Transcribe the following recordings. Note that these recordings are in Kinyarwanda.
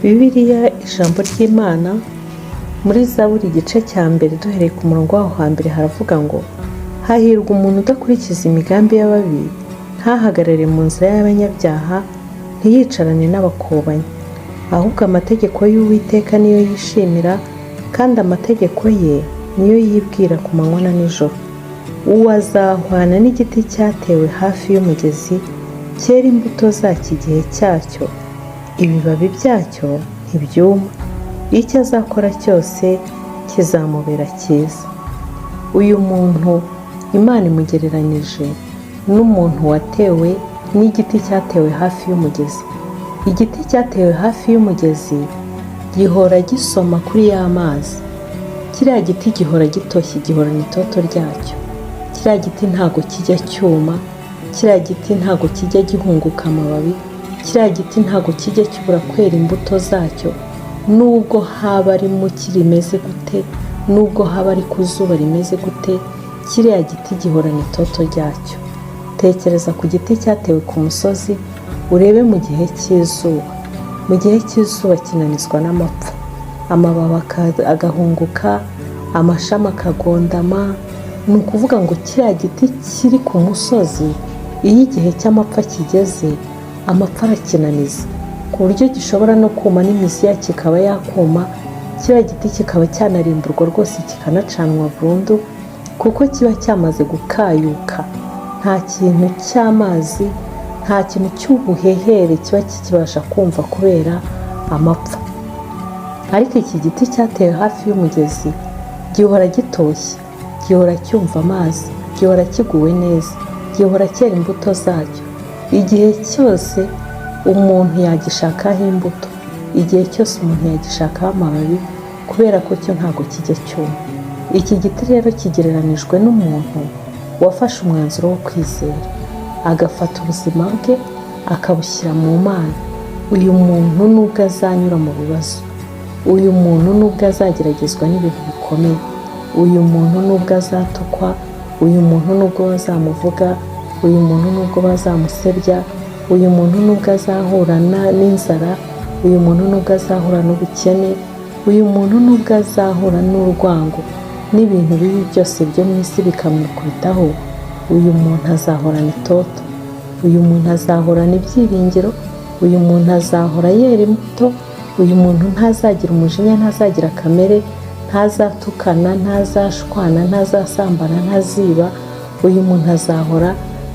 Bibiliya ijambo ry'Imana muri Zaburi igice cya mbere duhereye ku murongo waho hambere haravuga ngo hahirwa umuntu udakurikiza imigambi y'ababi, ntahagarare mu nzira y'abanyabyaha, ntiyicarane n'abakobanyi, ahubwo amategeko y'Uwiteka niyo yishimira, kandi amategeko ye niyo yibwira ku manywa na nijoro. Uwo azahwana n'igiti cyatewe hafi y'umugezi, cyera imbuto zacyo igihe cyacyo, ibibabi byacyo ntibyuma, icyo azakora cyose kizamubera cyiza. Uyu muntu Imana imugereranyije n'umuntu watewe n'igiti cyatewe hafi y'umugezi. Igiti cyatewe hafi y'umugezi gihora gisoma kuri ya mazi. Kiriya giti gihora gitoshye, gihorana itoto ryacyo. Kiriya giti ntago kijya cyuma, kiriya giti ntago kijya gihunguka amababi, kiriya giti ntago kijya kibura kwera imbuto zacyo, nubwo haba ari mu rimeze gute, nubwo haba ari ku zuba rimeze gute, kiriya giti gihorana itoto ryacyo. Tekereza ku giti cyatewe ku musozi, urebe mu gihe cy'izuba. Mu gihe cy'izuba kinanizwa n'amapfa, amababi agahunguka, amashami akagondama. Ni ukuvuga ngo kiriya giti kiri ku musozi, iyo igihe cy'amapfa kigeze, amapfa arakinaniza ku buryo gishobora no kuma n'imizi yacyo ikaba yakuma, kiriya giti kikaba cyanarimburwa rwose kikanacanwa burundu, kuko kiba cyamaze gukayuka. Nta kintu cy'amazi, nta kintu cy'ubuhehere kiba kikibasha kumva kubera amapfa. Ariko iki giti cyatewe hafi y'umugezi gihora gitoshye, gihora cyumva amazi, gihora kiguwe neza, gihora cyera imbuto zacyo. Igihe cyose umuntu yagishakaho imbuto, igihe cyose umuntu yagishakaho amababi, kubera ko cyo ntago kijya cyuma. Iki giti rero kigereranijwe n'umuntu wafashe umwanzuro wo kwizera, agafata ubuzima bwe akabushyira mu Mana. Uyu muntu nubwo azanyura mu bibazo, uyu muntu nubwo azageragezwa n'ibintu bikomeye, uyu muntu nubwo azatukwa, uyu muntu nubwo bazamuvuga, uyu muntu nubwo bazamusebya, uyu muntu nubwo azahura n'inzara, uyu muntu nubwo azahura n'ubukene, uyu muntu nubwo azahura n'urwango n'ibintu bibi byose byo mu isi bikamukubitaho, uyu muntu azahorana itoto, uyu muntu azahorana ibyiringiro, uyu muntu azahora yera imbuto, uyu muntu ntazagira umujinya, ntazagira kamere, ntazatukana, ntazashwana, ntazasambana, ntaziba. Uyu muntu azahora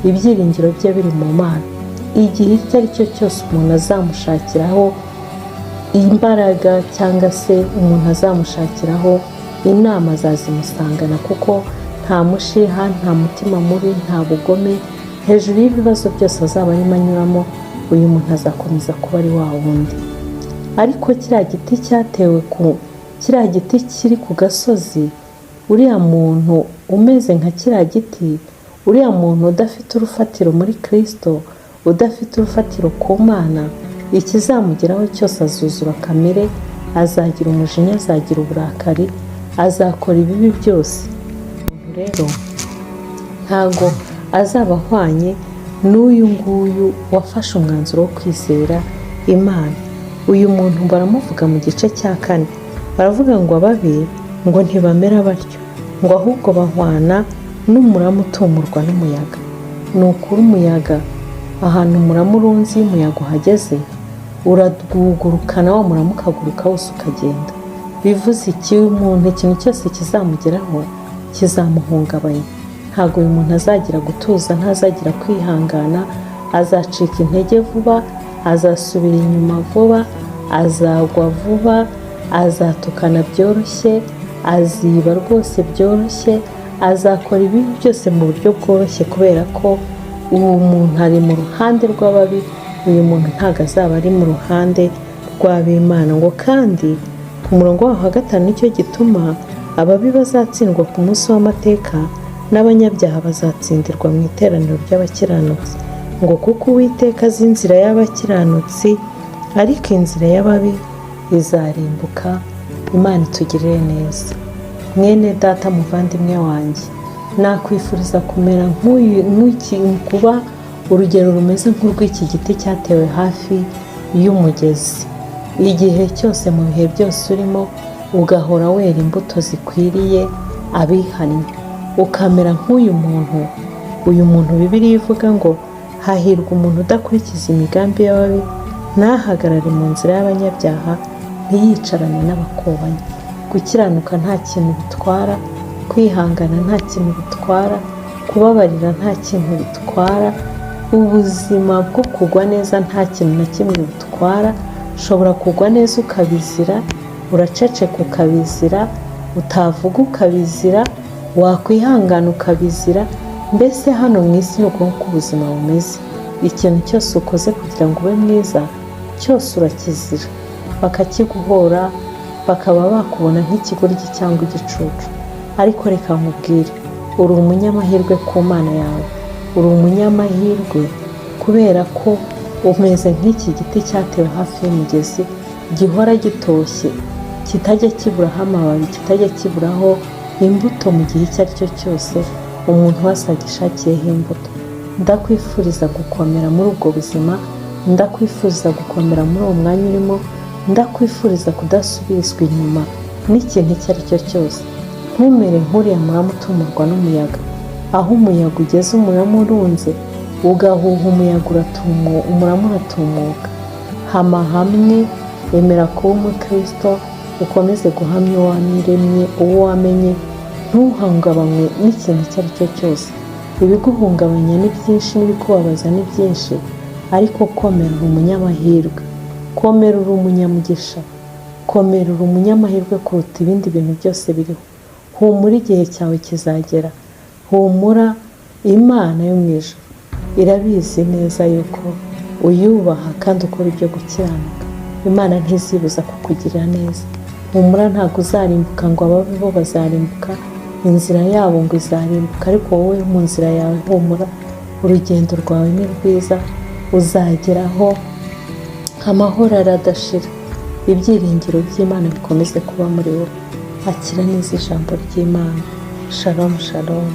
ibyiringiro bye biri mu Mana. Igihe icyo ari cyo cyose umuntu azamushakiraho imbaraga, cyangwa se umuntu azamushakiraho inama, azazimusangana, kuko nta mushiha, nta mutima mubi, nta bugome. Hejuru y'ibibazo byose azaba arimo anyuramo, uyu muntu azakomeza kuba ari wa wundi. Ariko kiriya giti cyatewe kiriya giti kiri ku gasozi, uriya muntu umeze nka kiriya giti, uriya muntu udafite urufatiro muri Kristo, udafite urufatiro ku Mana, ikizamugeraho cyose azuzura kamere, azagira umujinya, azagira uburakari, azakora ibibi byose. Umuntu rero ntago azaba ahwanye n'uyu nguyu wafashe umwanzuro wo kwizera Imana. Uyu muntu baramuvuga mu gice cya 4, baravuga ngo ababi ngo ntibamera batyo, ngo ahubwo bahwana n'umurama utumurwa n'umuyaga. Ni ukuri umuyaga, ahantu umurama urunzi, umuyaga uhageze uradwugurukana, wa murama ukaguruka wose ukagenda. Bivuze iki? Umuntu ikintu cyose kizamugeraho kizamuhungabanya. Ntabwo uyu muntu azagira gutuza, ntazagira kwihangana, azacika intege vuba, azasubira inyuma vuba, azagwa vuba, azatukana byoroshye, aziba rwose byoroshye, azakora ibibi byose mu buryo bworoshye, kubera ko uwo muntu ari mu ruhande rw'ababi. Uyu muntu ntabwo azaba ari mu ruhande rw'ab'Imana. Ngo kandi ku murongo waho wa 5, nicyo gituma ababi bazatsindwa ku munsi w'amateka, n'abanyabyaha bazatsindirwa mu iteraniro ry'abakiranutsi. Ngo kuko Uwiteka azi inzira y'abakiranutsi, ariko inzira y'ababi izarimbuka. Imana itugirire neza. Mwene data, muvandimwe wanjye, nakwifuriza kumera kuba urugero rumeze nk'urw'iki giti cyatewe hafi y'umugezi. igihe cyose mu bihe byose urimo ugahora wera imbuto zikwiriye abihannye, ukamera nk'uyu muntu. Uyu muntu Bibiliya ivuga ngo hahirwa umuntu udakurikiza imigambi y'ababi, ntahagarare mu nzira y'abanyabyaha, ntiyicarane n'abakobanyi. Gukiranuka nta kintu bitwara, kwihangana nta kintu bitwara, kubabarira nta kintu bitwara, ubuzima bwo kugwa neza nta kintu na kimwe bitwara. Ushobora kugwa neza ukabizira, uraceceka ukabizira, utavuga ukabizira, wakwihangana ukabizira. Mbese hano mu isi ni uko ubuzima bumeze. Ikintu cyose ukoze kugira ngo ube mwiza cyose urakizira, bakakiguhora, bakaba bakubona nk'ikigoryi cyangwa igicucu. Ariko reka nkubwire, uri umunyamahirwe ku Mana yawe, uri umunyamahirwe kubera ko umeze nk'iki giti cyatewe hafi y'umugezi, gihora gitoshye, kitajya kiburaho amababi, kitajya kiburaho imbuto mu gihe icyo ari cyo cyose umuntu wese agishakiyeho imbuto. Ndakwifuriza gukomera muri ubwo buzima, ndakwifuriza gukomera muri uwo mwanya urimo, ndakwifuriza kudasubizwa inyuma n'ikintu icyo ari cyo cyose. Ntumere nk'uriya murama utumurwa n'umuyaga, aho umuyaga ugeze umurama urunze, ugahuha umuyaga umurama uratumuka. Hama hamwe, emera kuba umukristo, ukomeze guhamya uwo wamuremye, uwo wamenye, ntuhungabanywe n'ikintu icyo ari cyo cyose. Ibiguhungabanya ni byinshi n'ibikubabaza ni byinshi, ariko komera uri umunyamahirwe, komera uri umunyamugisha, komera uri umunyamahirwe kuruta ibindi bintu byose biriho. Humura, igihe cyawe kizagera. Humura, Imana yo mu ijuru irabizi neza yuko uyubaha kandi ukora ibyo gukiranuka. Imana ntizibuza kukugirira neza. Humura, ntabwo uzarimbuka ngo ababi bo bazarimbuka, inzira yabo ngo izarimbuka, ariko wowe mu nzira yawe humura, urugendo rwawe ni rwiza, uzageraho amahoro aradashira. Ibyiringiro by'Imana bikomeze kuba muri wowe. Akira neza ijambo ry'Imana. Shalom shalom.